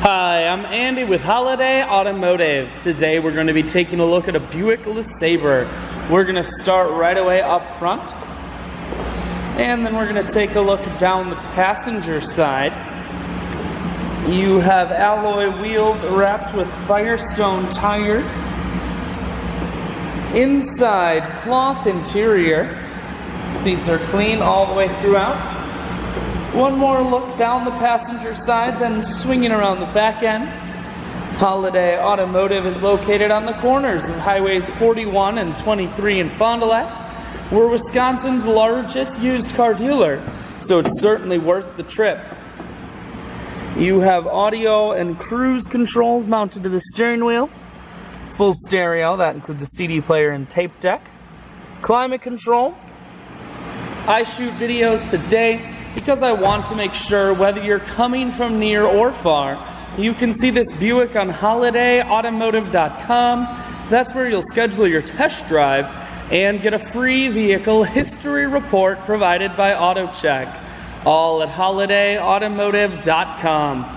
Hi, I'm Andy with Holiday Automotive. Today we're going to be taking a look at a Buick LeSabre. We're going to start right away up front, and then we're going to take a look down the passenger side. You have alloy wheels wrapped with Firestone tires. Inside, cloth interior. Seats are clean all the way throughout. One more look down the passenger side, then swinging around the back end. Holiday Automotive is located on the corners of Highways 41 and 23 in Fond du Lac. We're Wisconsin's largest used car dealer, so it's certainly worth the trip. You have audio and cruise controls mounted to the steering wheel. Full stereo, that includes a CD player and tape deck. Climate control. I shoot videos today because I want to make sure whether you're coming from near or far, you can see this Buick on holidayautomotive.com. That's where you'll schedule your test drive and get a free vehicle history report provided by AutoCheck. All at holidayautomotive.com.